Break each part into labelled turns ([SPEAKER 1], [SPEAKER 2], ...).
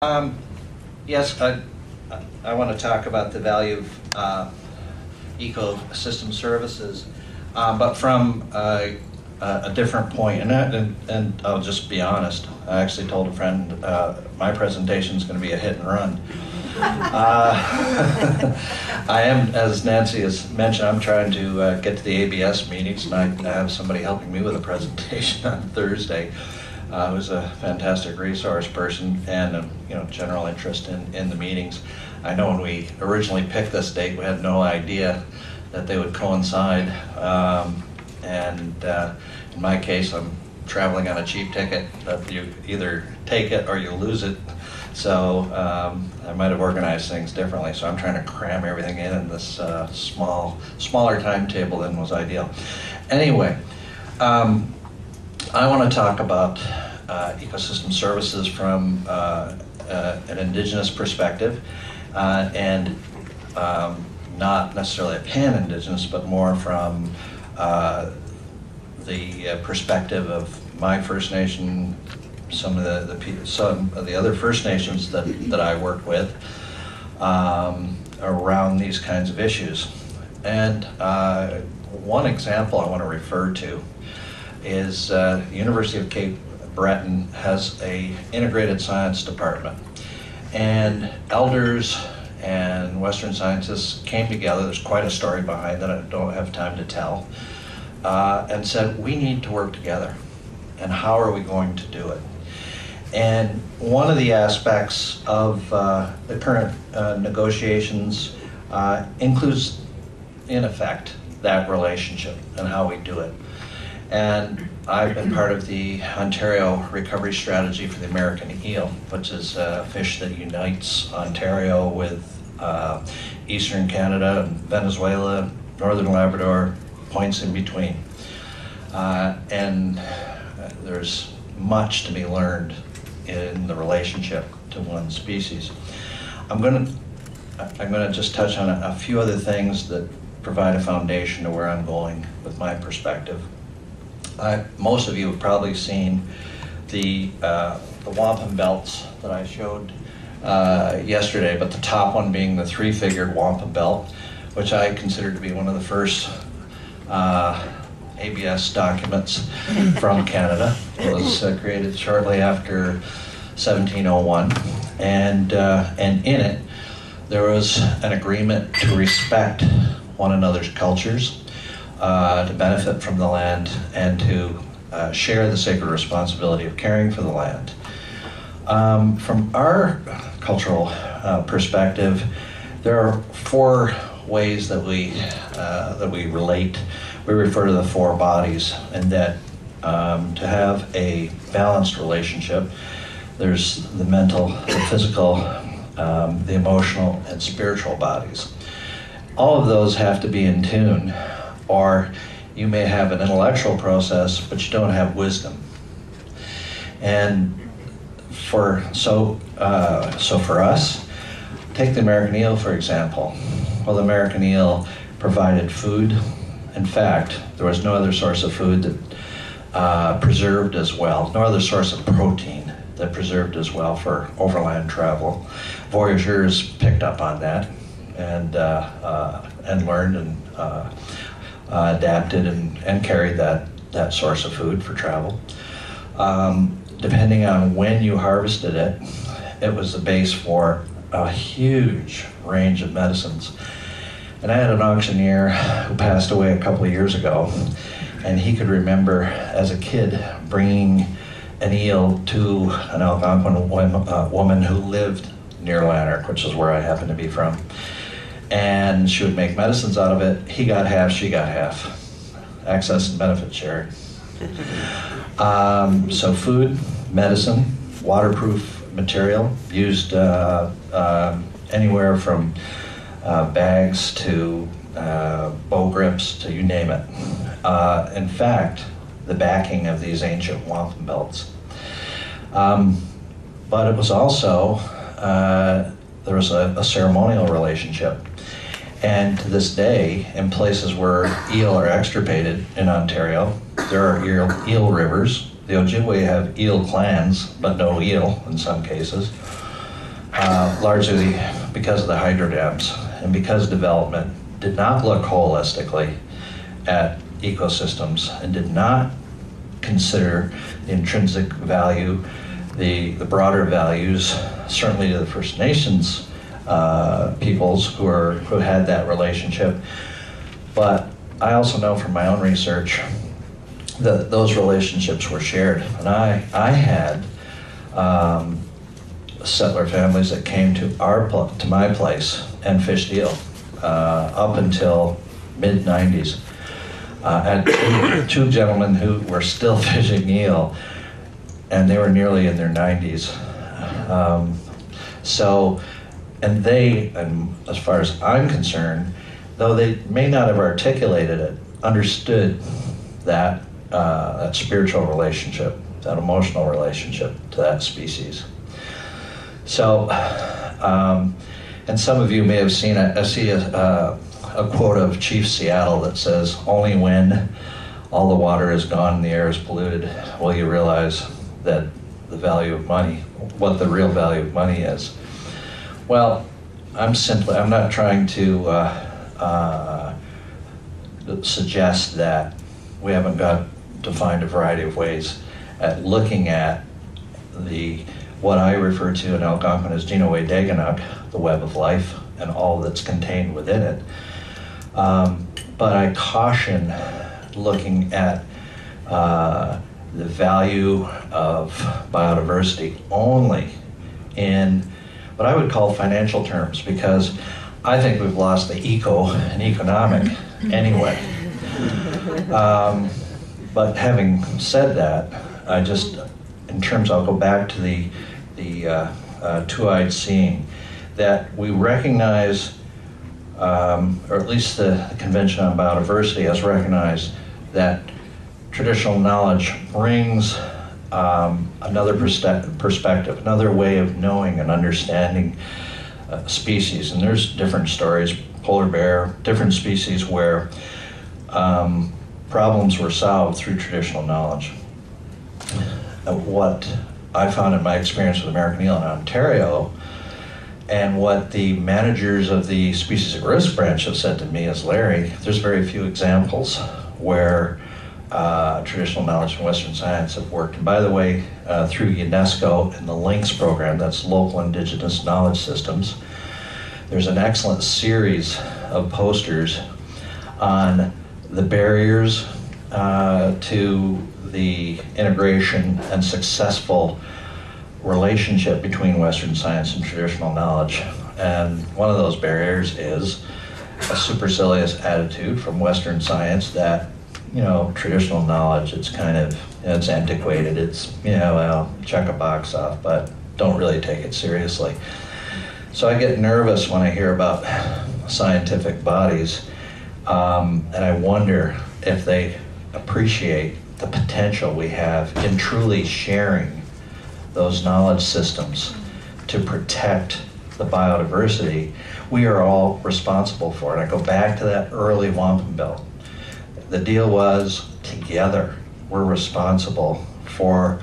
[SPEAKER 1] Um, yes, I want to talk about the value of ecosystem services, but from a different point. And I'll just be honest. I actually told a friend my presentation is going to be a hit and run. I am, as Nancy has mentioned, I'm trying to get to the ABS meetings, and I have somebody helping me with a presentation on Thursday. Who's a fantastic resource person and general interest in the meetings. I know when we originally picked this date, we had no idea that they would coincide. In my case, I'm traveling on a cheap ticket that you either take it or you lose it. So I might have organized things differently. So I'm trying to cram everything in this smaller timetable than was ideal. Anyway. I want to talk about ecosystem services from an indigenous perspective, and not necessarily a pan-indigenous, but more from the perspective of my First Nation, some of the other First Nations that I work with around these kinds of issues. And one example I want to refer to is University of Cape Breton has a integrated science department, and elders and Western scientists came together. There's quite a story behind that I don't have time to tell, and said we need to work together, and how are we going to do it? And one of the aspects of the current negotiations includes, in effect, that relationship and how we do it. And I've been part of the Ontario Recovery Strategy for the American eel, which is a fish that unites Ontario with Eastern Canada, Venezuela, Northern Labrador, points in between. And there's much to be learned in the relationship to one species. I'm going to just touch on a few other things that provide a foundation to where I'm going with my perspective. Most of you have probably seen the wampum belts that I showed yesterday, but the top one being the three-figured wampum belt, which I consider to be one of the first ABS documents from Canada. It was created shortly after 1701, and in it there was an agreement to respect one another's cultures, to benefit from the land, and to share the sacred responsibility of caring for the land. From our cultural perspective, there are four ways that we relate. We refer to the four bodies, and that to have a balanced relationship, there's the mental, the physical, the emotional, and spiritual bodies. All of those have to be in tune, or you may have an intellectual process, but you don't have wisdom. And so for us, take the American eel, for example. Well, the American eel provided food. In fact, there was no other source of food that preserved as well, no other source of protein that preserved as well for overland travel. Voyageurs picked up on that and learned and adapted and carried that source of food for travel. Depending on when you harvested it, it was the base for a huge range of medicines. And I had an auctioneer who passed away a couple of years ago, and he could remember as a kid bringing an eel to an Algonquin woman who lived near Lanark, which is where I happen to be from. And she would make medicines out of it. He got half, she got half. Access and benefit sharing. So food, medicine, waterproof material, used anywhere from bags to bow grips to you name it. In fact, the backing of these ancient wampum belts. But it was also, there was a ceremonial relationship. And to this day, in places where eel are extirpated in Ontario, there are eel rivers. The Ojibwe have eel clans, but no eel in some cases. largely because of the hydro dams and because development did not look holistically at ecosystems and did not consider the intrinsic value, the broader values, certainly to the First Nations peoples who had that relationship. But I also know from my own research that those relationships were shared. And I had settler families that came to my place and fished eel up until mid-90s. And two gentlemen who were still fishing eel, and they were nearly in their 90s. And they, and as far as I'm concerned, though they may not have articulated it, understood that spiritual relationship, that emotional relationship to that species. So, and some of you may have seen, I see a quote of Chief Seattle that says, "Only when all the water is gone and the air is polluted will you realize that the value of money, what the real value of money is." Well, I'm not trying to suggest that we haven't got to find a variety of ways at looking at what I refer to in Algonquin as Gino-Daganuk, the web of life, and all that's contained within it. But I caution looking at the value of biodiversity only in what I would call financial terms, because I think we've lost the eco and economic anyway. But having said that, I'll go back to the two-eyed seeing, that we recognize, or at least the Convention on Biodiversity has recognized that traditional knowledge brings another perspective, another way of knowing and understanding species. And there's different stories, polar bear, different species where problems were solved through traditional knowledge. What I found in my experience with American eel in Ontario, and what the managers of the species at risk branch have said to me as Larry, there's very few examples where traditional knowledge and Western science have worked. And by the way, through UNESCO and the LINKS program, that's Local Indigenous Knowledge Systems, there's an excellent series of posters on the barriers to the integration and successful relationship between Western science and traditional knowledge. And one of those barriers is a supercilious attitude from Western science that, traditional knowledge, it's kind of, it's antiquated, it's, well, check a box off, but don't really take it seriously. So I get nervous when I hear about scientific bodies, and I wonder if they appreciate the potential we have in truly sharing those knowledge systems to protect the biodiversity we are all responsible for. And I go back to that early wampum belt. The deal was, together, we're responsible for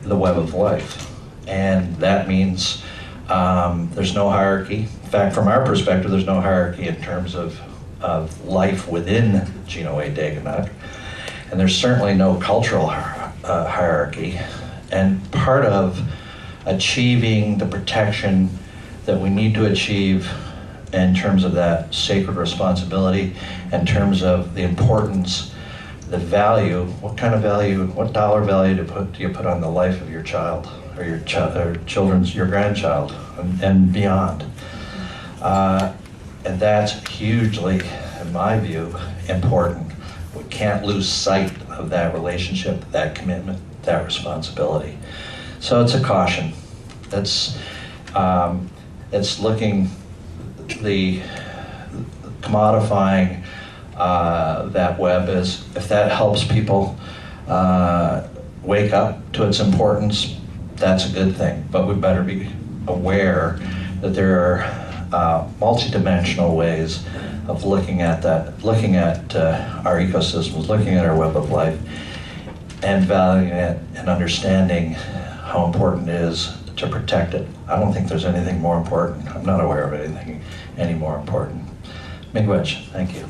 [SPEAKER 1] the web of life. And that means there's no hierarchy. In fact, from our perspective, there's no hierarchy in terms of life within Gino-Daganuk. And there's certainly no cultural hierarchy. And part of achieving the protection that we need to achieve in terms of that sacred responsibility, in terms of the importance, the value, what kind of value, what dollar value do you put on the life of your child or your grandchild and beyond. And that's hugely, in my view, important. We can't lose sight of that relationship, that commitment, that responsibility. So it's a caution. It's looking, the commodifying that web is, if that helps people wake up to its importance, that's a good thing. But we better be aware that there are multidimensional ways of looking at that, looking at our ecosystems, looking at our web of life, and valuing it and understanding how important it is to protect it. I don't think there's anything more important. I'm not aware of anything any more important. Miigwech, thank you.